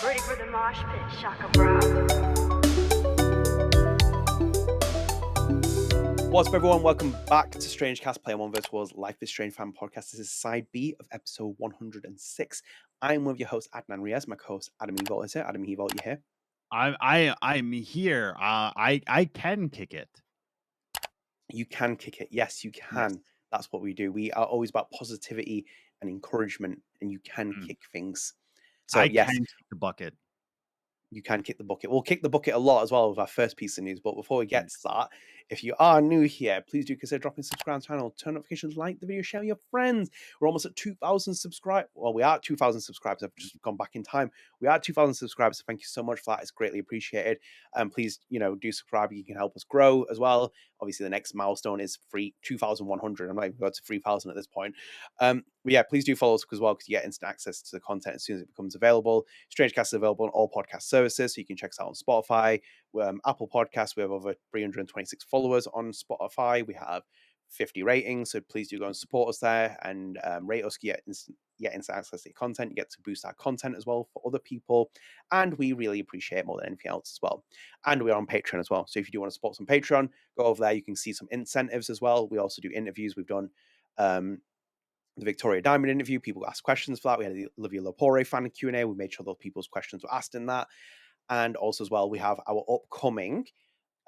Ready for the mosh pit, shaka bra. What's up, everyone? Welcome back to StrangeCast, Player One vs. World's Life is Strange fan podcast. This is side B of episode 106. I'm one of your hosts, Adnan Riaz. My co-host, Adam Evalt, is here. Adam Evalt, you here? I'm here. I can kick it. You can kick it. Yes, you can. Yes. That's what we do. We are always about positivity and encouragement, and you can Mm. kick things. So, I yes, can kick the bucket. you can kick the bucket. We'll kick the bucket a lot as well with our first piece of news. But before we get to that, if you are new here, please do consider dropping subscribe to the channel, turn notifications, like the video, share with your friends. We're almost at 2,000 subscribers. Well, we are at 2,000 subscribers. I've just gone back in time. We are at 2,000 subscribers. So thank you so much for that. It's greatly appreciated. And please, do subscribe. You can help us grow as well. Obviously, the next milestone is 2,100. I'm not even going to 3,000 at this point. But yeah, please do follow us as well, because you get instant access to the content as soon as it becomes available. StrangeCast is available on all podcast services, so you can check us out on Spotify, Apple Podcasts. We have over 326 followers on Spotify. We have 50 ratings, so please do go and support us there and rate us. You get instant access to content. You get to boost our content as well for other people, and we really appreciate it more than anything else as well. And we're on Patreon as well, so if you do want to support us on Patreon, go over there. You can see some incentives as well. We also do interviews. We've done the Victoria Diamond interview. People asked questions for that. We had the Olivia Lepore fan Q&A. We made sure those people's questions were asked in that. And also as well, we have our upcoming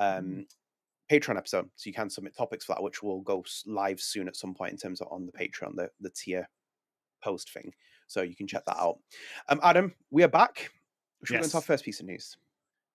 Patreon episode. So you can submit topics for that, which will go live soon at some point in terms of on the Patreon, the tier post thing. So you can check that out. Adam, we are back. Should we go into our first piece of news?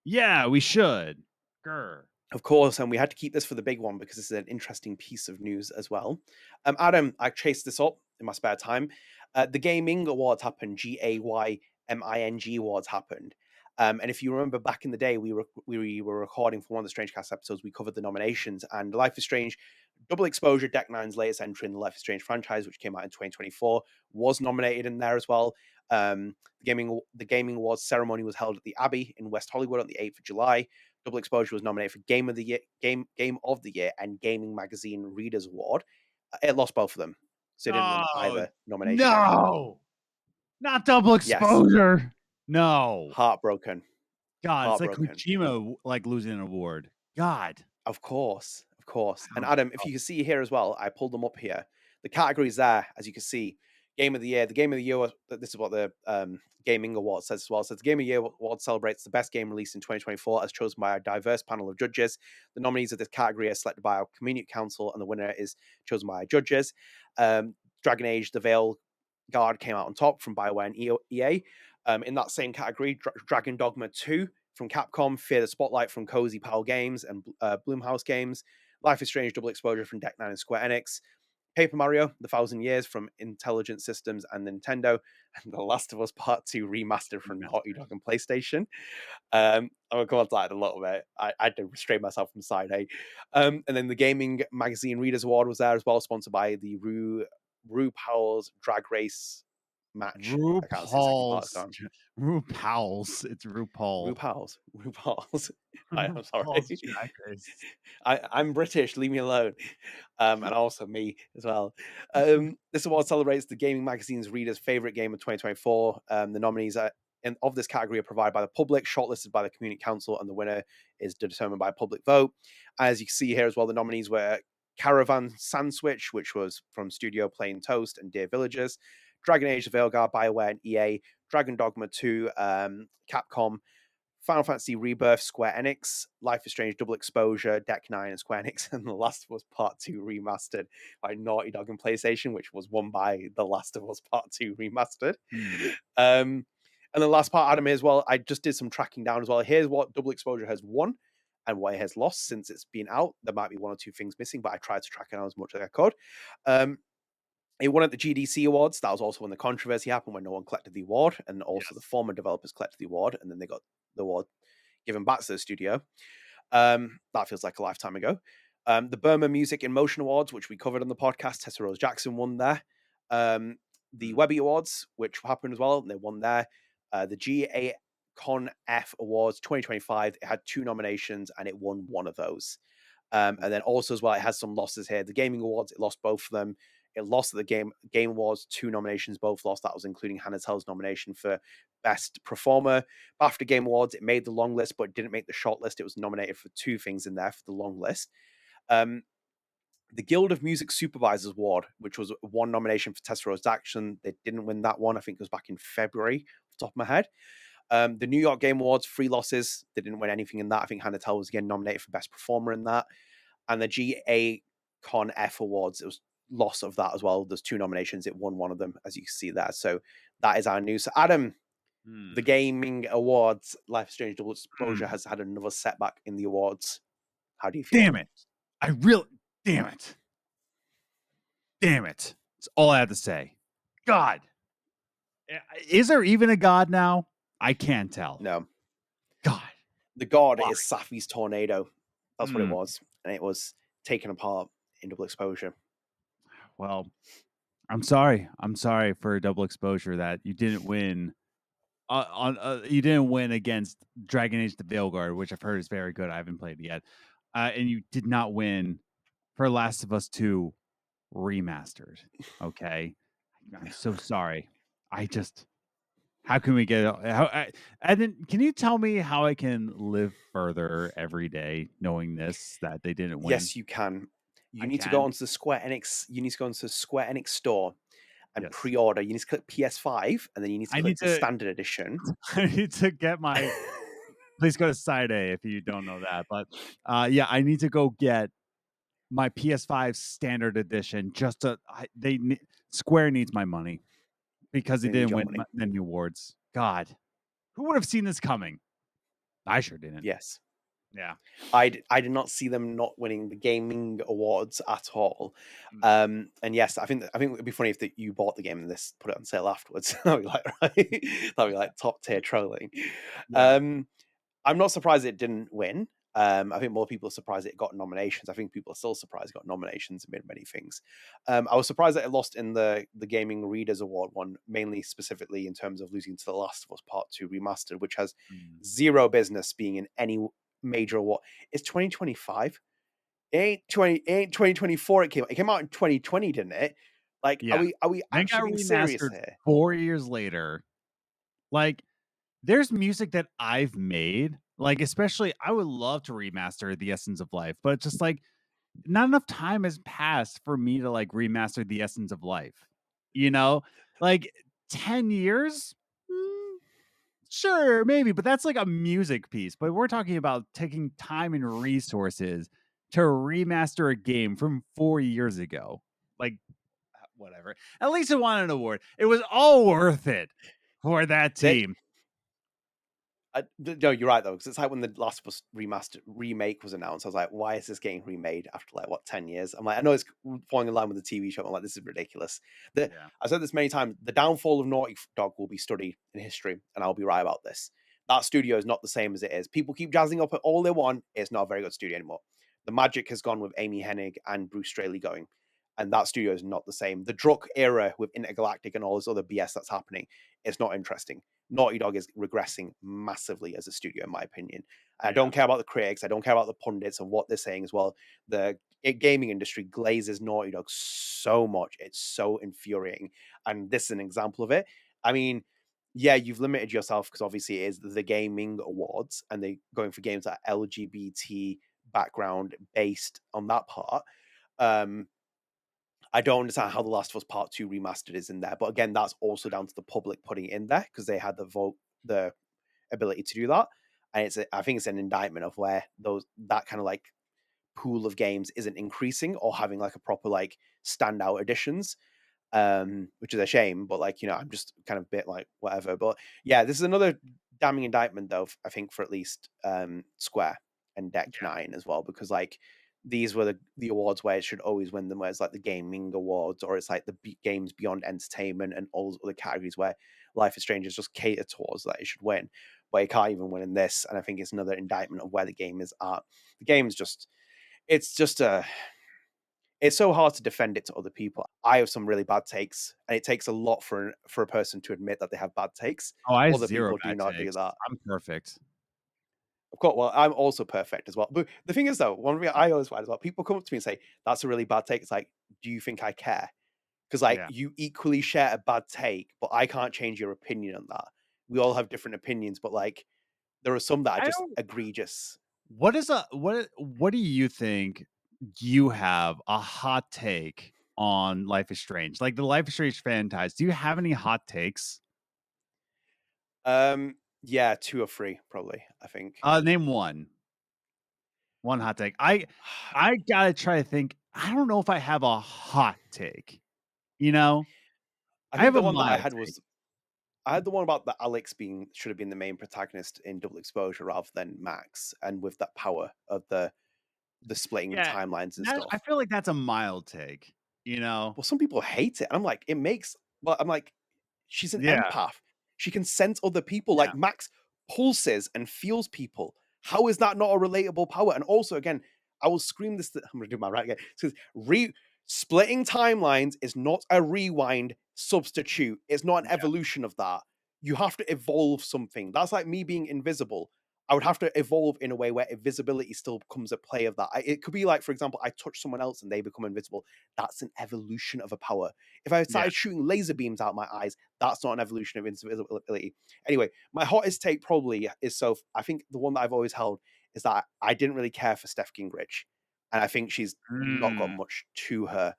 Yeah, we should. Grr. Of course, and we had to keep this for the big one because this is an interesting piece of news as well. Adam, I chased this up in my spare time. The Gayming Awards happened. Gayming Awards happened. And if you remember back in the day, we were recording for one of the StrangeCast episodes. We covered the nominations, and Life is Strange Double Exposure, Deck Nine's latest entry in the Life is Strange franchise, which came out in 2024, was nominated in there as well. The Gayming Awards ceremony was held at the Abbey in West Hollywood on the 8th of July. Double Exposure was nominated for Game of the Year and Gaming Magazine Readers Award. It lost both of them, so it didn't win either nomination. No, not Double Exposure. Yes. No, heartbroken. God, it's like Kojima losing an award. God, of course. And Adam, if you can see here as well, I pulled them up here. The categories there, as you can see. Game of the Year. The Game of the Year, this is what the Gayming Award says as well. So the Game of the Year Award celebrates the best game released in 2024 as chosen by a diverse panel of judges. The nominees of this category are selected by our Community Council, and the winner is chosen by our judges. Dragon Age, The Veil Guard came out on top from BioWare and EA. In that same category, Dragon Dogma 2 from Capcom, Fear the Spotlight from Cozy Powell Games and Blumhouse Games, Life is Strange Double Exposure from Deck Nine and Square Enix, Paper Mario, The Thousand Years from Intelligent Systems and Nintendo, and The Last of Us Part 2 Remastered from Naughty Dog and PlayStation. I'm going to come on to that in a little bit. I had to restrain myself from side A. And then the Gaming Magazine Readers Award was there as well, sponsored by the RuPaul's Drag Race match. RuPaul's. It's RuPaul's. I'm sorry. I'm British. Leave me alone. And also me as well. This award celebrates the gaming magazine's readers' favorite game of 2024. The nominees of this category are provided by the public, shortlisted by the Community Council, and the winner is determined by a public vote. As you can see here as well, the nominees were Caravan Sandswitch, which was from Studio Plain Toast and Dear Villagers, Dragon Age, The Veilguard, BioWare and EA, Dragon Dogma 2, Capcom, Final Fantasy Rebirth, Square Enix, Life is Strange Double Exposure, Deck 9 and Square Enix, and The Last of Us Part 2 Remastered by Naughty Dog and PlayStation, which was won by The Last of Us Part 2 Remastered. And the last part, Adam, as well, I just did some tracking down as well. Here's what Double Exposure has won and what it has lost since it's been out. There might be one or two things missing, but I tried to track it down as much as I could. It won at the GDC Awards. That was also when the controversy happened, when no one collected the award, and also the former developers collected the award, and then they got the award given back to the studio. That feels like a lifetime ago. The Burma Music in Motion Awards, which we covered on the podcast, Tessa Rose Jackson won there. The Webby Awards, which happened as well, and they won there. The GA Con F Awards 2025, it had 2 nominations, and it won one of those. And then also as well, it has some losses here. The Gaming Awards, it lost both of them. It lost at the Game Awards, 2 nominations, both lost. That was including Hannah Tell's nomination for Best Performer. BAFTA Game Awards, it made the long list, but it didn't make the short list. It was nominated for 2 things in there for the long list. The Guild of Music Supervisors Award, which was 1 nomination for Tessero's Action. They didn't win that one. I think it was back in February, off the top of my head. The New York Game Awards, 3 losses. They didn't win anything in that. I think Hannah Tell was again nominated for Best Performer in that. And the GA Con F Awards, it was loss of that as well. There's 2 nominations. It won one of them, as you can see there. So that is our news. So Adam, the Gaming Awards, Life is Strange Double Exposure has had another setback in the awards. How do you feel? Damn it. Damn it. That's all I have to say. God. Is there even a God now? I can't tell. No. God. The God is Safi's Tornado. That's what it was. And it was taken apart in Double Exposure. Well, I'm sorry. I'm sorry for Double Exposure that you didn't win. You didn't win against Dragon Age: The Veilguard, which I've heard is very good. I haven't played it yet. And you did not win for Last of Us 2 Remastered. Okay. I'm so sorry. How can we get and then can you tell me how I can live further every day knowing that they didn't win? Yes, you can. You need to go onto the Square Enix store and pre-order. You need to click PS5 and then you need to click the standard edition. I need to get my please go to side A if you don't know that. But I need to go get my PS5 standard edition Square needs my money because they didn't win any awards. God, who would have seen this coming? I sure didn't. Yes. Yeah. I did not see them not winning the Gaming Awards at all. And yes, I think it'd be funny if you bought the game and put it on sale afterwards. That'd be like that'd be like top tier trolling. Yeah. I'm not surprised it didn't win. I think more people are surprised it got nominations. I think people are still surprised it got nominations and many things. I was surprised that it lost in the Gaming Readers Award one, mainly specifically in terms of losing to The Last of Us Part 2 Remastered, which has zero business being in any major award. It's 2025. It ain't 2024 it came out in 2020, didn't it? Like, are we actually being serious here? 4 years later. Like, there's music that I've made, like, especially I would love to remaster The Essence of Life, but just like not enough time has passed for me to like remaster The Essence of Life. You know, like 10 years? Sure, maybe, but that's like a music piece. But we're talking about taking time and resources to remaster a game from 4 years ago. Like, whatever. At least it won an award. It was all worth it for that team. No, you're right though, because it's like when the Last of Us remake was announced. I was like, why is this getting remade after like 10 years? I'm like, I know it's falling in line with the TV show. I'm like, this is ridiculous. I said this many times. The downfall of Naughty Dog will be studied in history, and I'll be right about this. That studio is not the same as it is. People keep jazzing up at all they want. It's not a very good studio anymore. The magic has gone with Amy Hennig and Bruce Straley going, and that studio is not the same. The Druck era with Intergalactic and all this other BS that's happening, it's not interesting. Naughty Dog is regressing massively as a studio, in my opinion. I don't care about the critics. I don't care about the pundits and what they're saying as well. The gaming industry glazes Naughty Dog so much. It's so infuriating. And this is an example of it. I mean, yeah, you've limited yourself because obviously it is the Gaming Awards and they're going for games that are LGBT background based on that part. I don't understand how The Last of Us Part 2 Remastered is in there. But again, that's also down to the public putting it in there because they had the ability to do that. And I think it's an indictment of where that kind of like pool of games isn't increasing or having like a proper like standout editions, which is a shame. But like, I'm just kind of a bit like whatever. But yeah, this is another damning indictment though, I think, for at least Square and Deck 9 as well, because like, these were the awards where it should always win them, where it's like the Gaming Awards or it's like the Games Beyond Entertainment and all those other categories where Life is Strange is just catered towards that it should win. But it can't even win in this. And I think it's another indictment of where the game is at. The game's it's so hard to defend it to other people. I have some really bad takes, and it takes a lot for a person to admit that they have bad takes. Other people do not do that. I'm perfect. Of course, well, I'm also perfect as well. But the thing is, though, one thing I always find as well, people come up to me and say, that's a really bad take. It's like, do you think I care? Because, like, you equally share a bad take, but I can't change your opinion on that. we all have different opinions, but like there are some that are I just don't. egregious. What do you think? You have a hot take on Life is Strange, like the Life is Strange franchise. Do you have any hot takes? Yeah, 2 or 3 probably, I think. Name one. One hot take. I gotta try to think. I don't know if I have a hot take. You know, I I think have the a one that I mild had take. was I had the one about that Alex should have been the main protagonist in Double Exposure rather than Max, and with that power of the splitting Yeah, timelines and I stuff. feel like that's a mild take. You know. Well, some people hate it. I'm like, it makes. Well, I'm like, she's an Yeah. empath. She can sense other people. Yeah. Like Max pulses and feels people. How is that not a relatable power? And also, again, I will scream this. I'm gonna do my right again. It says splitting timelines is not a rewind substitute. It's not an evolution of that. You have to evolve something. That's like me being invisible. I would have to evolve in a way where invisibility still becomes a play of that. It could be like, for example, I touch someone else and they become invisible. That's an evolution of a power. If I started shooting laser beams out my eyes, that's not an evolution of invisibility. Anyway, my hottest take probably is I think the one that I've always held is that I didn't really care for Steph Gingrich. And I think she's not got much to her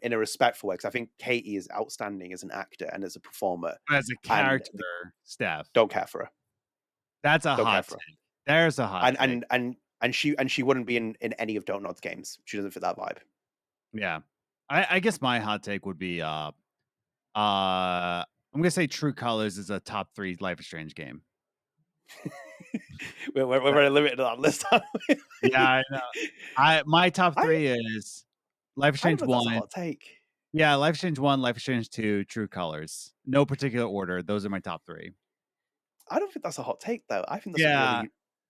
in a respectful way. Because I think Katie is outstanding as an actor and as a performer. As a character, Steph. Don't care for her. That's a Don't care hot for her. take. There's a hot take. And she wouldn't be in any of Don't Nod's games. She doesn't fit that vibe. Yeah. I guess my hot take would be I'm gonna say True Colors is a top 3 Life is Strange game. we're very limited on that list. Yeah, I know. My top 3 is Life is Strange 1. That's a hot take. Yeah, Life is Strange 1, Life is Strange 2, True Colors. No particular order. Those are my top 3. I don't think that's a hot take though. I think that's Yeah.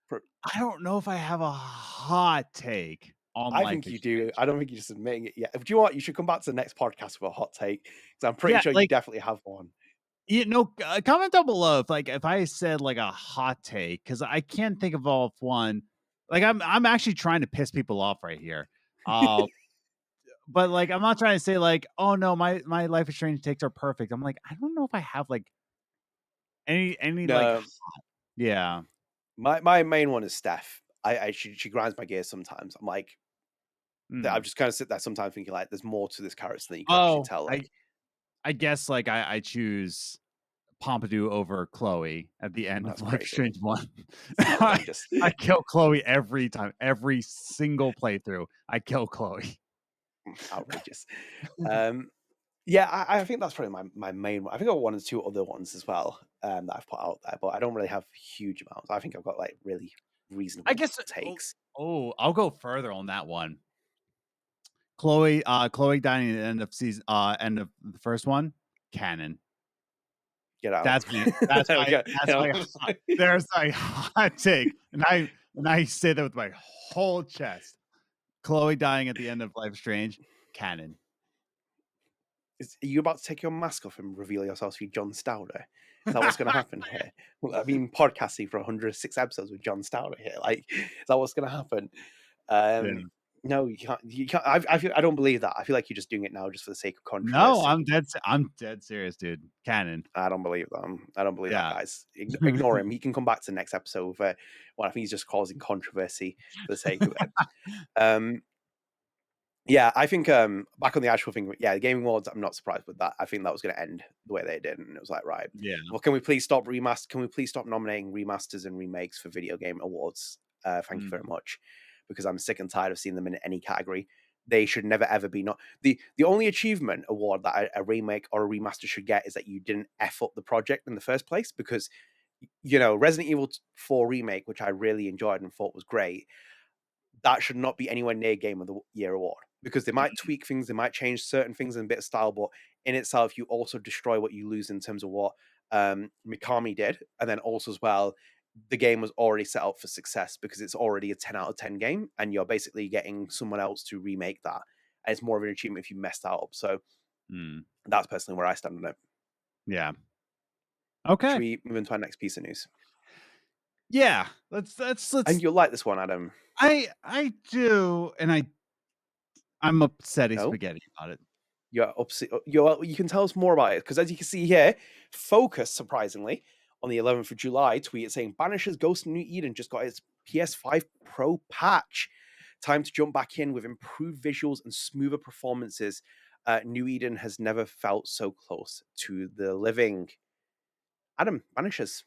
really. I don't know if I have a hot take on I Life think is you do. Strange. I don't think you're just admitting it yet. Do you know what? You should come back to the next podcast with a hot take because I'm pretty sure you definitely have one. You know, comment down below if I said like a hot take, because I can't think of all of one. Like I'm actually trying to piss people off right here. But like I'm not trying to say like, oh no, my Life is Strange takes are perfect. I'm like, I don't know if I have like any like hot. Yeah. My main one is Steph. She grinds my gears sometimes. I'm like, I just kind of sit there sometimes thinking like, there's more to this character than you can actually tell. Like, I guess like I choose Pompidou over Chloe at the end of Life is Strange 1. I kill Chloe every time, every single playthrough. I kill Chloe. Outrageous. Yeah, I think that's probably my main one. I think I've got 1 or 2 other ones as well that I've put out there, but I don't really have huge amounts. I think I've got like really reasonable takes. I'll go further on that one. Chloe dying at the end of end of the first one, canon. Get out. That's there's a hot take, and I say that with my whole chest. Chloe dying at the end of Life is Strange, canon. Are you about to take your mask off and reveal yourself to be John Stauder? Is that what's going to happen here? I've been podcasting for 106 episodes with John Stauder here. Like, is that what's going to happen? No, you can't. You can't. I don't believe that. I feel like you're just doing it now just for the sake of controversy. No, I'm dead serious, dude. Canon. I don't believe that. I don't believe that, guys. Ignore him. He can come back to the next episode. Well, I think he's just causing controversy for the sake of it. Yeah, I think back on the actual thing. Yeah, the Gayming Awards. I'm not surprised with that. I think that was going to end the way they did, and it was like, right. Yeah. Well, can we please stop Can we please stop nominating remasters and remakes for video game awards? Thank you very much, because I'm sick and tired of seeing them in any category. They should never ever be the only achievement award that a remake or a remaster should get is that you didn't F up the project in the first place, because Resident Evil 4 remake, which I really enjoyed and thought was great, that should not be anywhere near Game of the Year award, because they might tweak things, they might change certain things in a bit of style, but in itself you also destroy what you lose in terms of what Mikami did, and then also as well, the game was already set up for success because it's already a 10 out of 10 game, and you're basically getting someone else to remake that, and it's more of an achievement if you messed that up. So that's personally where I stand on it. Yeah. Okay. Should we move into our next piece of news? Yeah. Let's. And you'll like this one, Adam. I do, and I'm upsetty spaghetti about it. You're upset. You can tell us more about it, because as you can see here, focus surprisingly on the 11th of July tweeted saying, Banishers Ghost of New Eden just got its PS5 Pro patch. Time to jump back in with improved visuals and smoother performances. New Eden has never felt so close to the living. Adam, Banishers.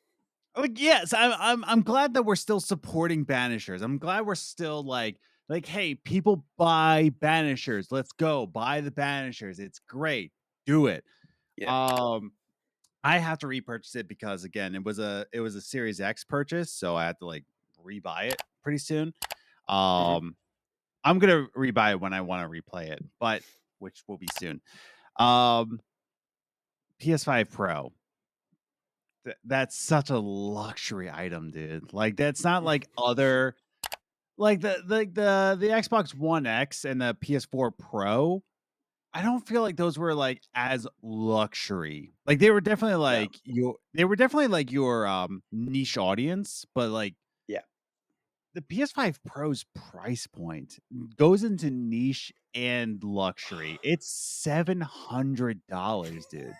Oh, yes, I'm glad that we're still supporting Banishers. I'm glad we're still like, hey, people buy Banishers. Let's go buy the Banishers. It's great. Do it. Yeah. I have to repurchase it because again, it was a Series X purchase, so I had to like rebuy it pretty soon. I'm gonna rebuy it when I want to replay it, but which will be soon. PS5 Pro. That's such a luxury item, dude. Like that's not like other like the Xbox One X and the PS4 Pro. I don't feel like those were like as luxury. Like they were definitely like your niche audience, but like the PS5 Pro's price point goes into niche and luxury. It's $700, dude.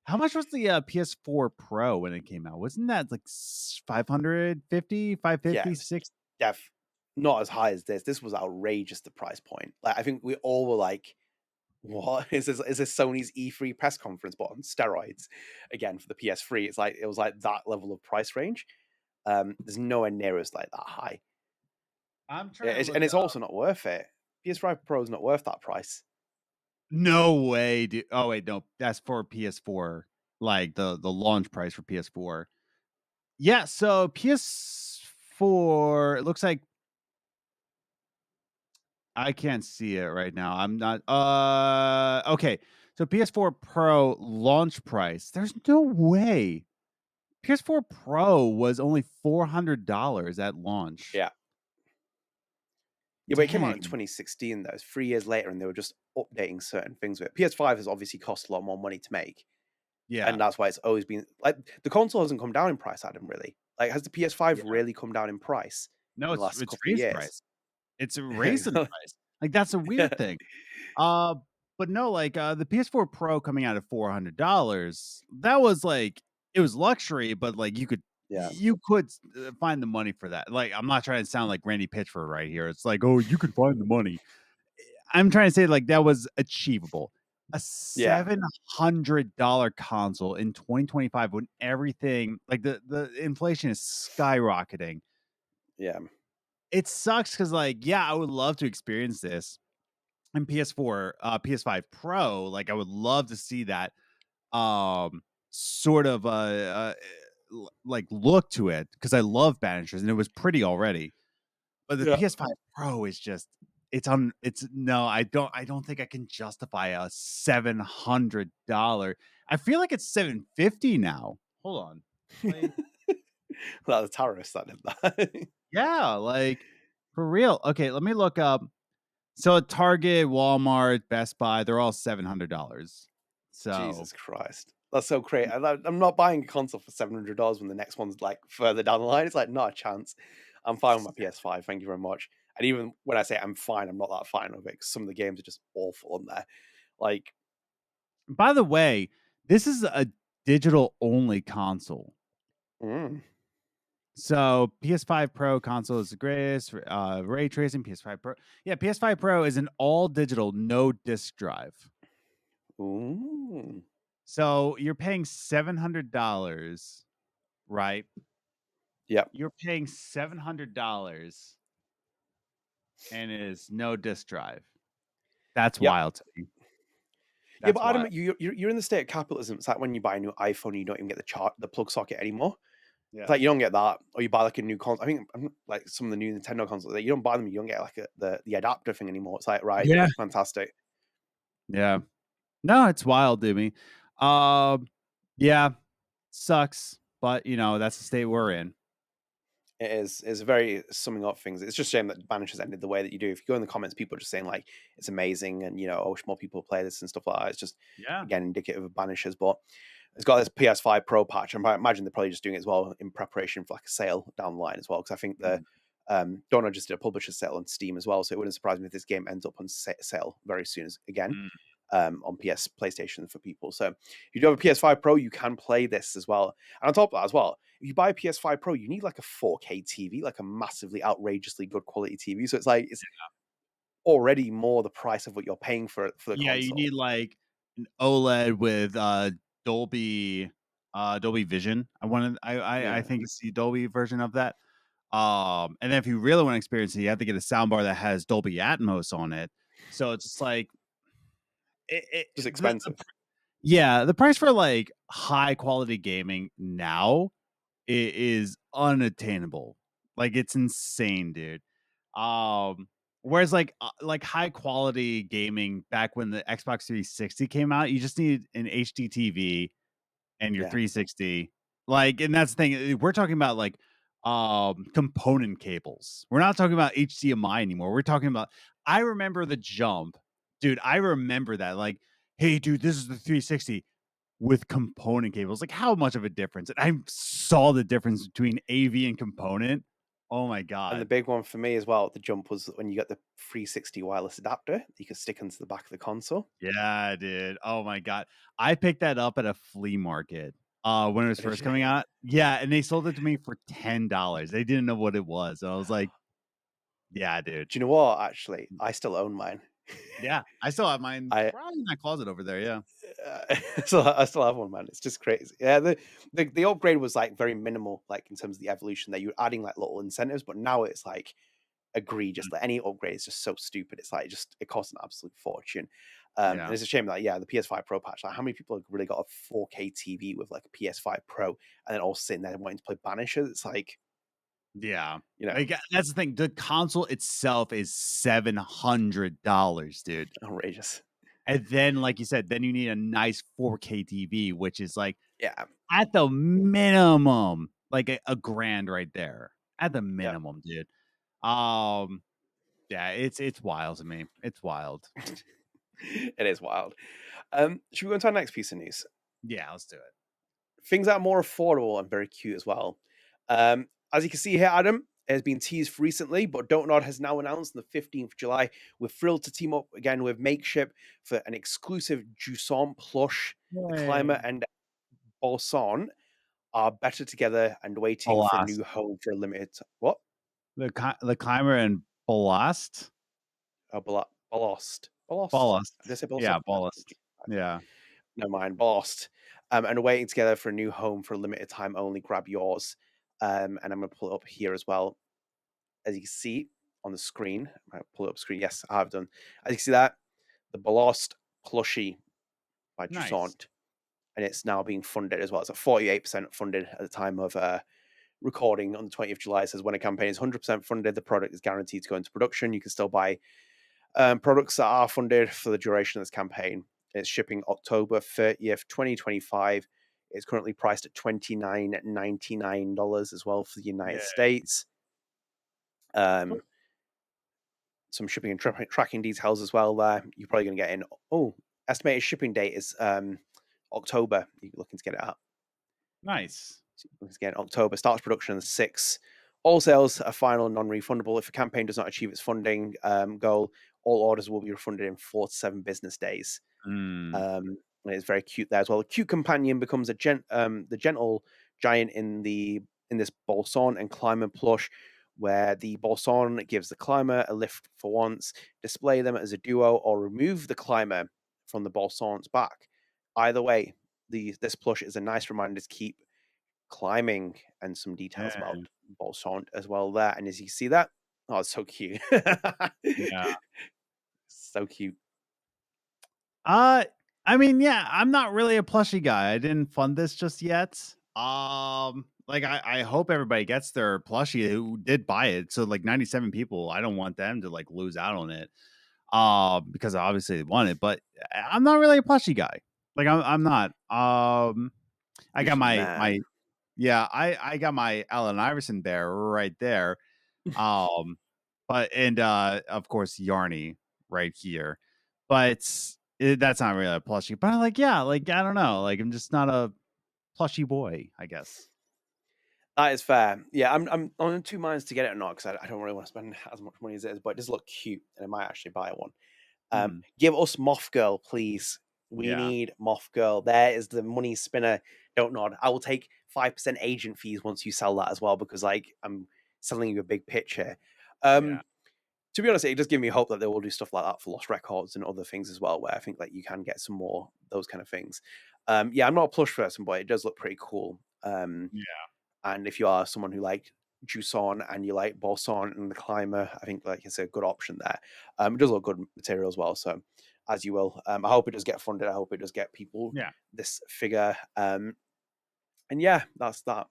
How much was the PS4 Pro when it came out? Wasn't that like 550, 550, 6? Yeah, not as high as this. This was outrageous, the price point. Like I think we all were like, what is this? Is this Sony's E3 press conference but on steroids again for the PS3? It was like that level of price range. There's nowhere near as like that high. I'm trying and it's also not worth it. PS5 Pro is not worth that price. No way, dude. Oh wait, no, that's for PS4. Like the launch price for PS4. Yeah, so PS4, it looks like I can't see it right now. I'm not okay. So PS4 Pro launch price. There's no way. PS4 Pro was only $400 at launch. Yeah. Yeah, but it came out in 2016 though. It's 3 years later and they were just updating certain things with it. PS5 has obviously cost a lot more money to make. Yeah. And that's why it's always been like the console hasn't come down in price, Adam, really. Like has the PS5 really come down in price? No, in the last it's couple of years? price. It's raising price. Like that's a weird thing. But no, like the PS4 Pro coming out at $400, that was like it was luxury, but like you could find the money for that. Like I'm not trying to sound like Randy Pitchford right here. It's like, oh, you could find the money. I'm trying to say like that was achievable. A $700 console in 2025 when everything like the inflation is skyrocketing. Yeah. It sucks because like, yeah, I would love to experience this. And PS5 Pro, like I would love to see that sort of like look to it because I love Banishers and it was pretty already. But the PS5 Pro is just I don't think I can justify a $700. I feel like it's $750 now. Hold on. Well, the terrorists that did that. Yeah, like for real. Okay, let me look up. So at Target, Walmart, Best Buy, they're all $700. So Jesus Christ. That's so great. I'm not buying a console for $700 when the next one's like further down the line. It's like not a chance. I'm fine with my PS5. Thank you very much. And even when I say I'm fine, I'm not that fine with it because some of the games are just awful on there. Like, by the way, this is a digital only console. So PS5 Pro console is the greatest. Ray tracing, PS5 Pro. Yeah, PS5 Pro is an all digital, no disc drive. Ooh. So you're paying $700, right? Yep. You're paying $700 and it is no disc drive. That's wild to me. Yeah, but Adam, you're in the state of capitalism. It's like when you buy a new iPhone, you don't even get the plug socket anymore. Yeah. It's like you don't get that, or you buy like a new console. I think like some of the new Nintendo consoles, you don't buy them, you don't get like the adapter thing anymore. It's like fantastic. Yeah, no, it's wild to me. Yeah, sucks, but you know that's the state we're in. It is. It's very summing up things. It's just a shame that Banishers ended the way that you do. If you go in the comments, people are just saying like it's amazing and I wish more people play this and stuff like that. It's just again indicative of Banishers, but it's got this PS5 Pro patch. I imagine they're probably just doing it as well in preparation for like a sale down the line as well. Because I think the Don't Nod just did a publisher sale on Steam as well, so it wouldn't surprise me if this game ends up on sale very soon again. on PlayStation for people. So if you do have a PS5 Pro, you can play this as well. And on top of that as well, if you buy a PS5 Pro, you need like a 4K TV, like a massively outrageously good quality TV. So it's like it's already more the price of what you're paying for the Yeah, console. you need like an OLED with Dolby Vision. I think it's the Dolby version of that. And then if you really want to experience it, you have to get a soundbar that has Dolby Atmos on it. So it's just like Just expensive. The price for like high quality gaming now is unattainable. Like it's insane, dude. Whereas like high quality gaming back when the Xbox 360 came out, you just needed an HD TV and your 360. Like, and that's the thing. We're talking about like component cables. We're not talking about HDMI anymore. We're talking about I remember the jump. Dude, I remember that. Like, hey, dude, this is the 360 with component cables. Like, how much of a difference? And I saw the difference between AV and component. Oh my god! And the big one for me as well, the jump was when you got the 360 wireless adapter you could stick into the back of the console. Yeah, dude. Oh my god, I picked that up at a flea market when it was first coming out. Yeah, and they sold it to me for $10. They didn't know what it was. So I was like, yeah, dude. Do you know what? Actually, I still own mine. Yeah, I still have mine probably in that closet over there. Yeah. So I still have one, man. It's just crazy. Yeah, the upgrade was like very minimal, like in terms of the evolution. That you're adding like little incentives, but now it's like egregious. Like any upgrade is just so stupid. It's like it costs an absolute fortune. And it's a shame that the PS5 Pro patch. Like how many people have really got a 4K TV with like a PS5 Pro and then all sitting there wanting to play Banishers? It's like, yeah, you know, like, that's the thing. The console itself is $700, dude. Outrageous. And then, like you said, then you need a nice 4K TV, which is like, at the minimum, like a $1,000 right there. At the minimum, dude. Yeah, it's wild to me. It's wild. It is wild. Should we go into our next piece of news? Yeah, let's do it. Things that are more affordable and very cute as well. As you can see here, Adam, it has been teased recently, but Don't Nod has now announced on the 15th of July, we're thrilled to team up again with Makeship for an exclusive Jusant plush. The Climber and Ballast are better together and waiting for a new home for a limited... What? The Climber and Ballast? Ballast. Ballast. Did I say Ballast? Yeah, Ballast. Yeah. Never mind, Ballast. And waiting together for a new home for a limited time only. Grab yours. And I'm going to pull it up here as well. As you can see on the screen, I might pull it up screen. Yes, I have done. As you can see that, the Ballast plushie by Jusant, and it's now being funded as well. It's at 48% funded at the time of recording on the 20th of July. It says when a campaign is 100% funded, the product is guaranteed to go into production. You can still buy products that are funded for the duration of this campaign. It's shipping October 30th, 2025. It's currently priced at $29.99 as well for the United States. Some shipping and tracking details as well there. You're probably going to get in. Estimated shipping date is October. You're looking to get it out. Nice. Again, October starts production on the 6th. All sales are final and non-refundable. If a campaign does not achieve its funding goal, all orders will be refunded in 4 to 7 business days. And it's very cute there as well. The cute companion becomes the gentle giant in this Ballast and Climber plush, where the Ballast gives the Climber a lift for once, display them as a duo, or remove the Climber from the Ballast's back. Either way, this plush is a nice reminder to keep climbing, and some details about Ballast as well there. And as you see that, it's so cute. Yeah. So cute. I mean, yeah, I'm not really a plushie guy. I didn't fund this just yet. Like I hope everybody gets their plushie who did buy it. So like 97 people, I don't want them to like lose out on it. Because obviously they want it, but I'm not really a plushie guy. Like I'm not. I got my I got my Allen Iverson bear right there. But of course Yarny right here. But that's not really a plushie. But I don't know. Like I'm just not a plushie boy, I guess. That is fair. Yeah, I'm on 2 minds to get it or not, because I don't really want to spend as much money as it is, but it does look cute, and I might actually buy one. Give us Moth Girl, please. We need Moth Girl. There is the money spinner. Don't Nod. I will take 5% agent fees once you sell that as well, because like I'm selling you a big picture. To be honest, it does give me hope that they will do stuff like that for Lost Records and other things as well, where I think like you can get some more those kind of things. I'm not a plush person, but it does look pretty cool. And if you are someone who like Jusant and you like Boson and the Climber, I think like it's a good option there. It does look good material as well, so as you will. I hope it does get funded. I hope it does get people this figure. And that's that.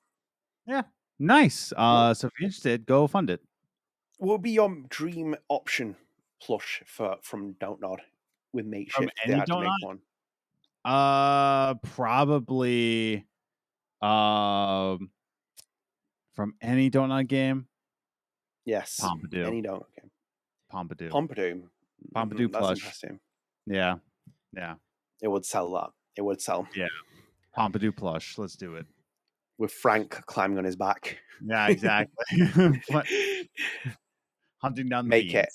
Yeah, nice. So if you're interested, go fund it. What would be your dream option plush from Don't Nod with Makeship? They had to make one. Probably from any Don't Nod game. Yes. Pompidou. Any Don't Nod game. Pompidou That's plush. interesting. Yeah. It would sell that. It would sell. Yeah. Pompidou plush. Let's do it. With Frank climbing on his back. Yeah, exactly. Hunting down the Make beans. it.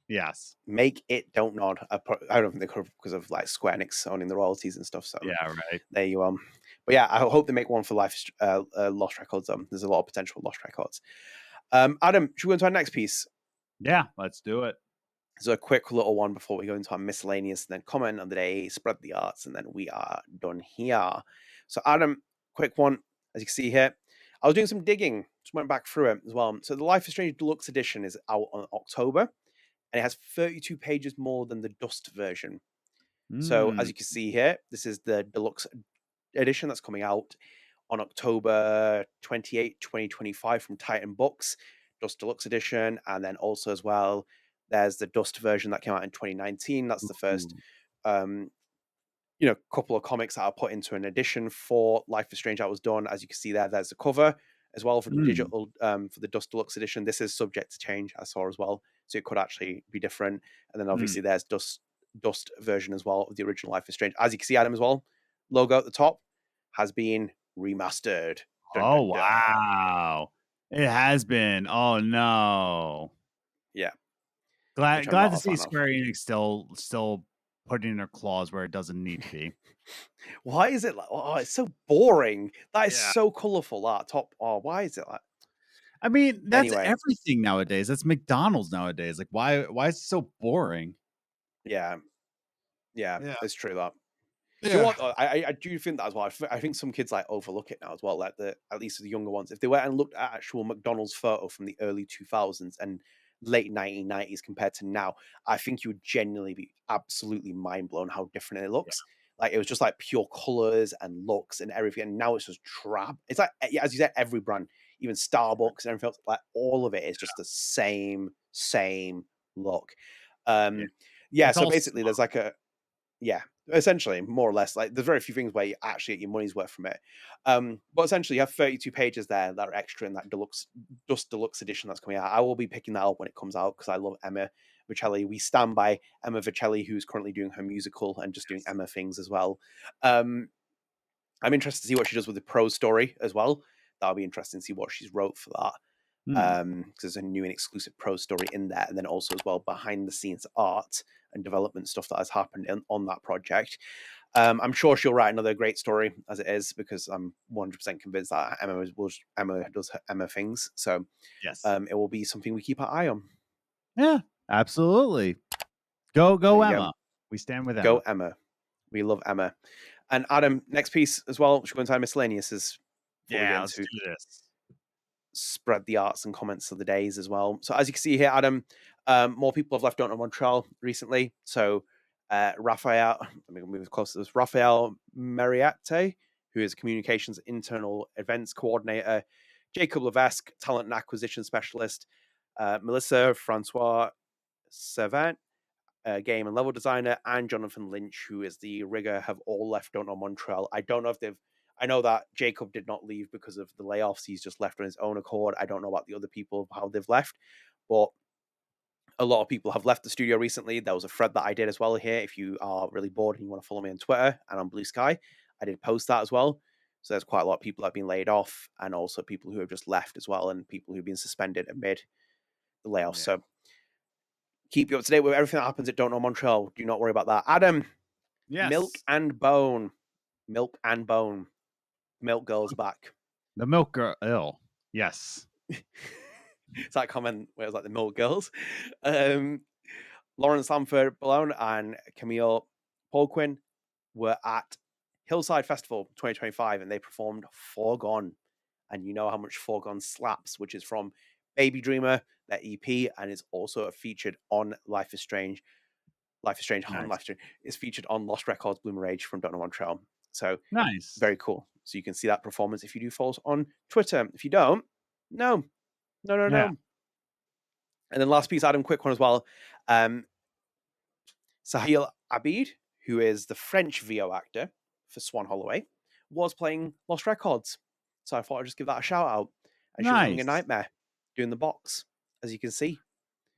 Yes. Make it Don't Nod. I don't think they could because of like Square Enix owning the royalties and stuff. So yeah, right. There you But yeah, I hope they make one for Lost Records. There's a lot of potential Lost Records. Adam, should we go into our next piece? Yeah, let's do it. So a quick little one before we go into our miscellaneous, and then comment of the day, spread the arts, and then we are done here. So Adam, quick one, as you can see here. I was doing some digging, just went back through it as well. So the Life is Strange Deluxe Edition is out on October, and it has 32 pages more than the Dust version. So as you can see here, this is the Deluxe Edition that's coming out on October 28, 2025 from Titan Books, Dust Deluxe Edition, and then also as well, there's the Dust version that came out in 2019. That's the first, couple of comics that I put into an edition for Life is Strange that was done. As you can see there, there's the cover as well for the digital, for the Dust Deluxe Edition. This is subject to change, I saw as well. So it could actually be different. And then obviously there's Dust version as well of the original Life is Strange. As you can see, Adam, as well, logo at the top has been remastered. Wow. It has been. Oh, no. Yeah. Glad to see Square Enix still putting in their claws where it doesn't need to be. Why is it like? Oh, it's so boring. That is so colorful. That top. Oh, why is it like? I mean, that's everything nowadays. That's McDonald's nowadays. Like, why is it so boring? Yeah, it's true that. Yeah. You know what? I do think that as well. I think some kids like overlook it now as well. Like at least the younger ones, if they went and looked at actual McDonald's photo from the early 2000s and late 1990s compared to now, I think you would genuinely be absolutely mind blown how different it looks. Like it was just like pure colors and looks and everything, and now it's just drab. It's like, as you said, every brand, even Starbucks and everything else, like all of it is just the same look. So basically there's like essentially more or less, like there's very few things where you actually get your money's worth from it. But essentially you have 32 pages there that are extra in that Dust Deluxe Edition that's coming out. I will be picking that up when it comes out because I love Emma Vieceli. We stand by Emma Vieceli, who's currently doing her musical and just doing Emma things as well. I'm interested to see what she does with the prose story as well. That'll be interesting to see what she's wrote for that. Because there's a new and exclusive prose story in there, and then also as well behind the scenes art and development stuff that has happened on that project. I'm sure she'll write another great story as it is, because I'm 100% convinced that Emma does her Emma things. So yes, it will be something we keep our eye on. Yeah, absolutely. Go Emma. We stand with Emma. Go Emma. We love Emma. And Adam, next piece as well. Should we go into our miscellaneous? Let's do this. Spread the arts and comments of the days as well. So as you can see here, Adam, more people have left Don't Nod Montreal recently. So Raphael, let me move close to this. Raphael Mariette, who is communications internal events coordinator, Jacob Levesque, talent and acquisition specialist, Melissa Francois Servant, game and level designer, and Jonathan Lynch, who is the rigger, have all left Don't Nod Montreal. I don't know if I know that Jacob did not leave because of the layoffs. He's just left on his own accord. I don't know about the other people, how they've left, but a lot of people have left the studio recently. There was a thread that I did as well here. If you are really bored and you want to follow me on Twitter and on Blue Sky, I did post that as well. So there's quite a lot of people that have been laid off, and also people who have just left as well, and people who've been suspended amid the layoffs. So keep you up to date with everything that happens at Don't Nod Montreal. Do not worry about that. Adam, Yes. Milk and Bone. Milk and Bone. Milk Girl's back. The Milk Girl. Ill. Yes. It's that comment where it was like the Milk Girls. Laurence, Lafond-Beaulne and Camille Poliquin were at Hillside Festival 2025 and they performed Forgone. And you know how much Forgone slaps, which is from Baby Dreamer, their EP, and is also featured on Life is Strange. Life is Strange. Nice. Life is Strange is featured on Lost Records Bloomer Rage from Don't Nod Montreal. So nice. Very cool. So you can see that performance if you do follow us on Twitter. If you don't, no. Yeah. And then last piece, Adam, quick one as well. Sahele Abid, who is the French VO actor for Swann Holloway, was playing Lost Records. So I thought I'd just give that a shout out. And she was having a nightmare doing the box, as you can see.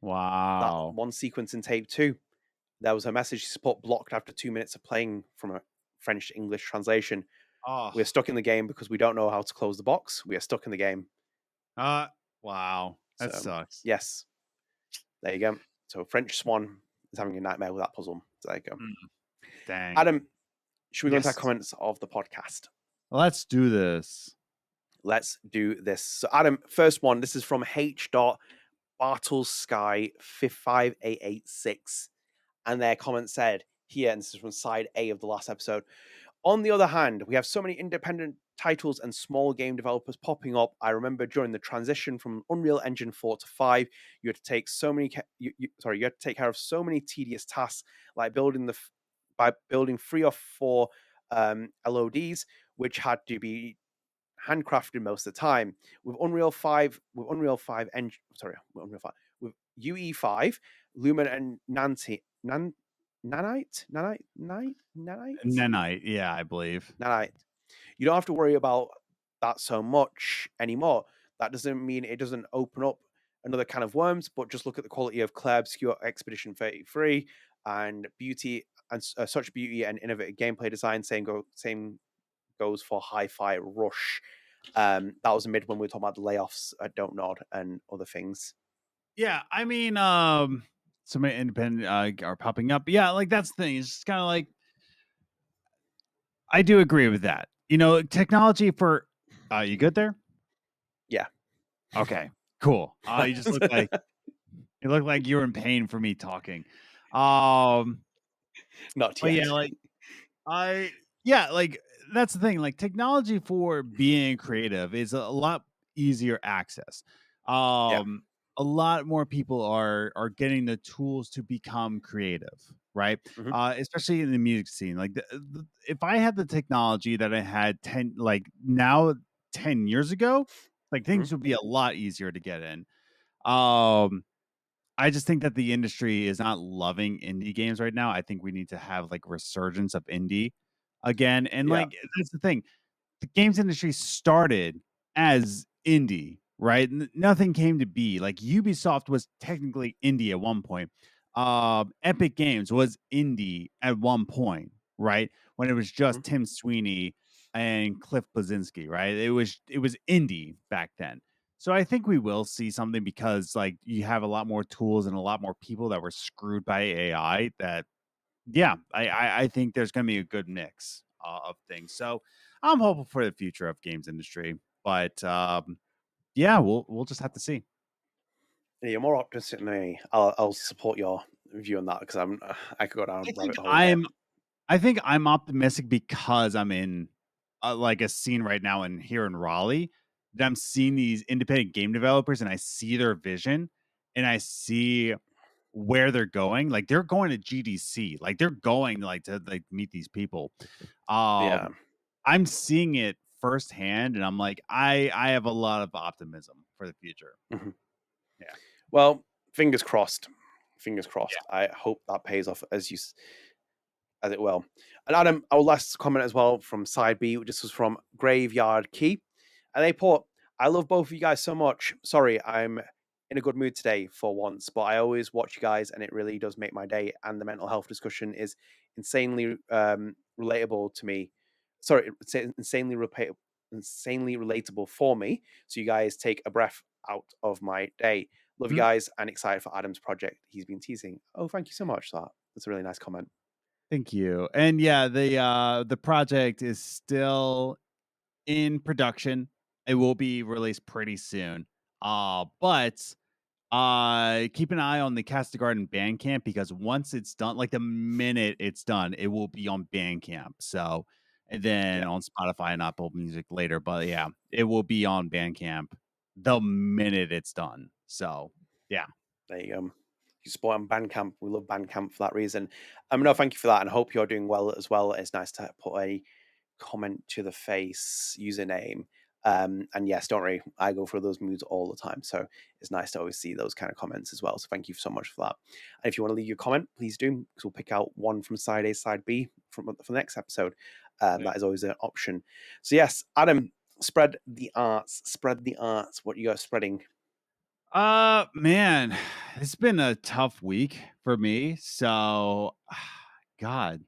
Wow. That one sequence in tape 2. There was her message. She put blocked after 2 minutes of playing from a French to English translation. Oh. We're stuck in the game because we don't know how to close the box. We are stuck in the game. Wow. That sucks. Yes. There you go. So French Swan is having a nightmare with that puzzle. So there you go. Dang. Adam, should we go into our comments of the podcast? Let's do this. Let's do this. So Adam, first one, this is from H.BartlesSky55886. And their comment said here, and this is from side A of the last episode. On the other hand, we have so many independent titles and small game developers popping up. I remember during the transition from Unreal Engine 4 to 5, you had to take you had to take care of so many tedious tasks, like building 3 or 4 LODs, which had to be handcrafted most of the time. With UE5, Lumen and Nanite. Nanite, yeah, I believe. Nanite. You don't have to worry about that so much anymore. That doesn't mean it doesn't open up another can of worms, but just look at the quality of Clare Obscure Expedition 33 and beauty and such beauty and innovative gameplay design. Same goes for Hi-Fi Rush. That was amid when we were talking about the layoffs at Don't Nod and other things. Yeah, I mean, so many independent are popping up. Yeah, like that's the thing. It's just kind of like, I do agree with that. You know, technology for, you good there? Yeah. Okay, cool. You just look like, you look like you're in pain for me talking. Not yet. Yeah, like, like that's the thing. Like technology for being creative is a lot easier access. A lot more people are getting the tools to become creative, right? Especially in the music scene. Like if I had the technology that I had 10 years ago, like things would be a lot easier to get in. I just think that the industry is not loving indie games right now. I think we need to have like resurgence of indie again. And like that's the thing. The games industry started as indie, right? Nothing came to be. Like Ubisoft was technically indie at one point. Epic Games was indie at one point, right? When it was just Tim Sweeney and Cliff Bleszinski, right? It was indie back then. So I think we will see something because like you have a lot more tools and a lot more people that were screwed by AI that I think there's going to be a good mix of things. So I'm hopeful for the future of games industry, but we'll just have to see. Yeah, you're more optimistic than me. I'll support your view on that because I could go down a rabbit hole. I think I'm optimistic because I'm in like a scene right now here in Raleigh that I'm seeing these independent game developers and I see their vision and I see where they're going. Like they're going to GDC, like they're going to meet these people. I'm seeing it firsthand and I'm like, I have a lot of optimism for the future. Yeah. Well, fingers crossed. Yeah. I hope that pays off as it will. And Adam, our last comment as well from side B, this was from Graveyard Key. And they put, I love both of you guys so much. Sorry, I'm in a good mood today for once, but I always watch you guys and it really does make my day. And the mental health discussion is insanely relatable to me. Sorry, insanely relatable for me. So you guys take a breath out of my day. Love you guys and excited for Adam's project he's been teasing. Oh, thank you so much for that. That's a really nice comment. Thank you. And yeah, the project is still in production. It will be released pretty soon. But keep an eye on the Cast of Garden Bandcamp, because once it's done, like the minute it's done, it will be on Bandcamp. So, and then on Spotify and Apple Music later. But yeah, it will be on Bandcamp the minute it's done. So yeah. There you go. You support on Bandcamp. We love Bandcamp for that reason. No, thank you for that, and I hope you're doing well as well. It's nice to put a comment to the face username. And yes, don't worry, I go through those moods all the time, so it's nice to always see those kind of comments as well. So thank you so much for that. And if you want to leave your comment, please do, because we'll pick out one from side A, side B from the next episode. That is always an option. So yes, Adam, spread the arts. Spread the arts. What you got spreading? Man, it's been a tough week for me. So, God,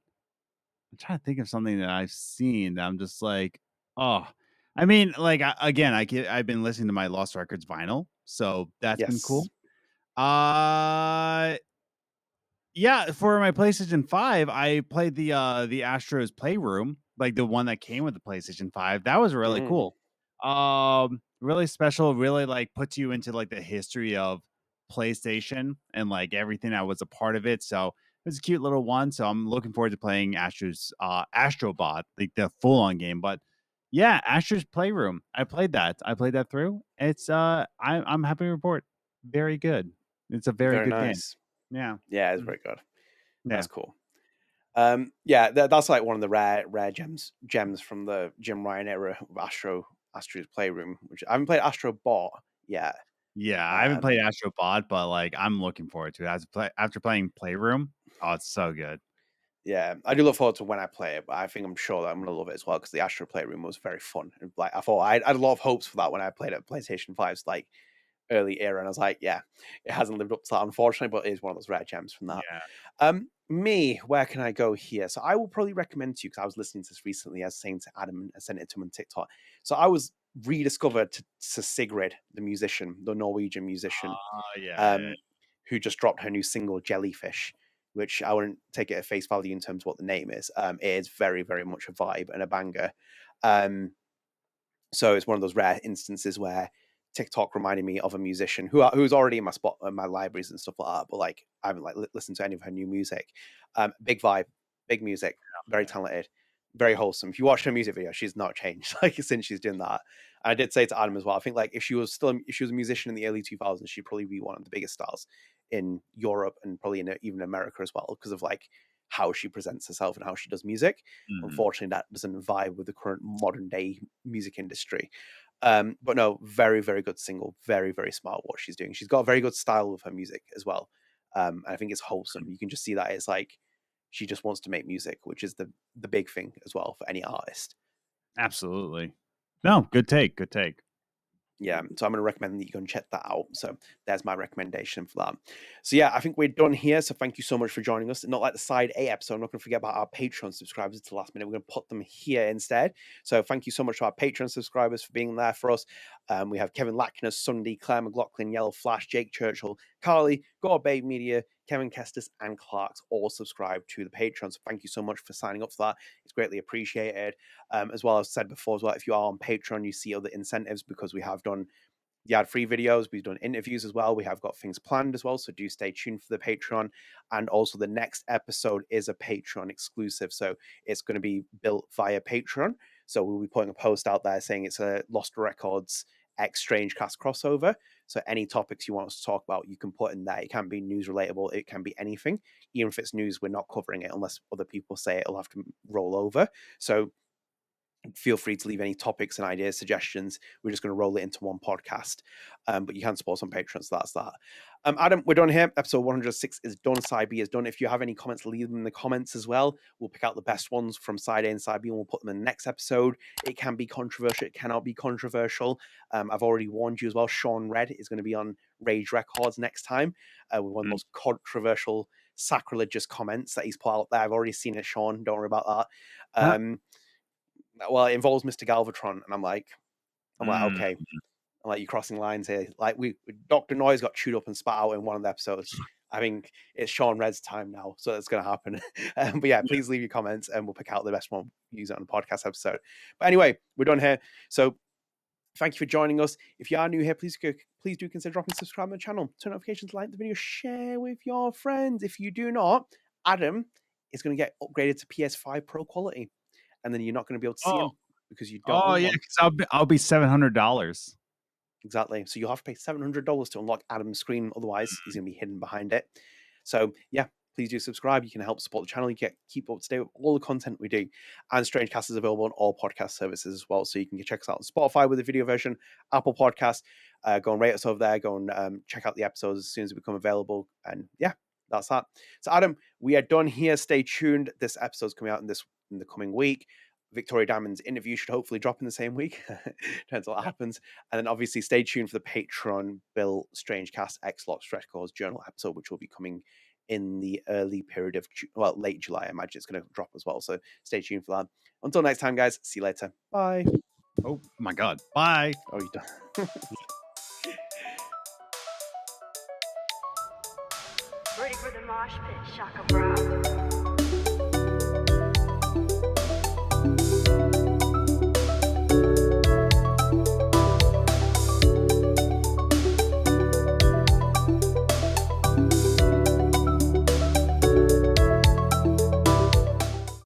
I'm trying to think of something that I've seen that I'm just like, oh, I mean, like I've been listening to my Lost Records vinyl, so that's been cool. Yeah, for my PlayStation 5, I played the Astro's Playroom, like the one that came with the PlayStation 5. That was really cool. Really special, really like puts you into like the history of PlayStation and like everything that was a part of it. So it was a cute little one. So I'm looking forward to playing Astro's Astrobot, like the full-on game. But yeah, Astro's Playroom. I played that through. It's I'm happy to report. Very good. It's a very good nice game. Yeah, it's very good. That's cool. That's like one of the rare gems from the Jim Ryan era of Astro's Playroom, which I haven't played Astrobot yet. Yeah, I haven't played Astrobot, but like I'm looking forward to it. After playing Playroom, oh, it's so good. Yeah, I do look forward to when I play it, but I'm sure that I'm gonna love it as well, because the Astro Playroom was very fun. And like I thought, I had a lot of hopes for that when I played it at PlayStation 5's like early era, and I was like, yeah, it hasn't lived up to that, unfortunately, but it is one of those rare gems from that. Me, where can I go here? So I will probably recommend to you, because I was listening to this recently, as saying to Adam, I sent it to him on TikTok. So I was rediscovered to Sigrid, the musician, the Norwegian musician, who just dropped her new single Jellyfish, which I wouldn't take it at face value in terms of what the name is. It is very, very much a vibe and a banger. So it's one of those rare instances where TikTok reminded me of a musician who's already in my libraries and stuff like that, but like I haven't like listened to any of her new music. Big vibe, big music, very talented, very wholesome. If you watch her music video, she's not changed like since she's doing that. And I did say to Adam as well, I think like if she was a musician in the early 2000s, she'd probably be one of the biggest stars in Europe and probably even America as well, because of like how she presents herself and how she does music. Unfortunately, that doesn't vibe with the current modern day music industry. But no, very, very good single. Very, very smart what she's doing. She's got a very good style with her music as well. And I think it's wholesome. You can just see that it's like she just wants to make music, which is the big thing as well for any artist. Absolutely. No, good take. Good take. Yeah, so I'm going to recommend that you go and check that out. So there's my recommendation for that. So yeah, I think we're done here. So thank you so much for joining us. Not like the side A episode, I'm not going to forget about our Patreon subscribers to the last minute. We're going to put them here instead. So thank you so much to our Patreon subscribers for being there for us. We have Kevin Lackner, Sundy, Clare McLoughlin, YellowFlash, Jake Churchill, Carly, GordbabyMedia, Kevin Kestis, and Clarx all subscribe to the Patreon. So thank you so much for signing up for that. It's greatly appreciated. As well as said before as well, if you are on Patreon, you see other incentives, because we have done the ad-free videos, we've done interviews as well, we have got things planned as well, so do stay tuned for the Patreon. And also the next episode is a Patreon exclusive, so it's going to be built via Patreon. So we'll be putting a post out there saying it's a Lost Records X StrangeCast crossover. So any topics you want us to talk about, you can put in there. It can be news relatable, it can be anything. Even if it's news, we're not covering it unless other people say it'll have to roll over. So feel free to leave any topics and ideas, suggestions. We're just going to roll it into one podcast. But you can support us on Patreon, so that's that. Adam, we're done here. Episode 106 is done. Side B is done. If you have any comments, leave them in the comments as well. We'll pick out the best ones from Side A and Side B, and we'll put them in the next episode. It can be controversial. It cannot be controversial. I've already warned you as well. Sean Red is going to be on Rage Records next time with one of the most controversial, sacrilegious comments that he's put out there. I've already seen it, Sean. Don't worry about that. Well, it involves Mr. Galvatron, and I'm like, okay. like you're crossing lines here. Like Dr. Noise got chewed up and spat out in one of the episodes. I think it's Sean Red's time now, so that's going to happen. But yeah, please leave your comments and we'll pick out the best one, use it on the podcast episode. But anyway, we're done here. So thank you for joining us. If you are new here, please do consider dropping subscribe on the channel, turn notifications, like the video, share with your friends. If you do not, Adam is going to get upgraded to PS5 Pro quality, and then you're not going to be able to see him because you don't. Oh yeah, because I'll be $700. Exactly. So you'll have to pay $700 to unlock Adam's screen. Otherwise, he's going to be hidden behind it. So yeah, please do subscribe. You can help support the channel. You can keep up to date with all the content we do. And StrangeCast is available on all podcast services as well. So you can check us out on Spotify with the video version, Apple Podcasts. Go and rate us over there. Go and check out the episodes as soon as they become available. And yeah, that's that. So Adam, we are done here. Stay tuned. This episode's coming out in the coming week. Victoria Diamond's interview should hopefully drop in the same week. Depends what happens. And then obviously stay tuned for the Patreon Bill StrangeCast X-Lock Stretch Goals Journal episode, which will be coming in the early period of, late July. I imagine it's going to drop as well. So stay tuned for that. Until next time, guys. See you later. Bye. Oh my God. Bye. Oh, you're done. Ready for the mosh pit, Shaka Brow.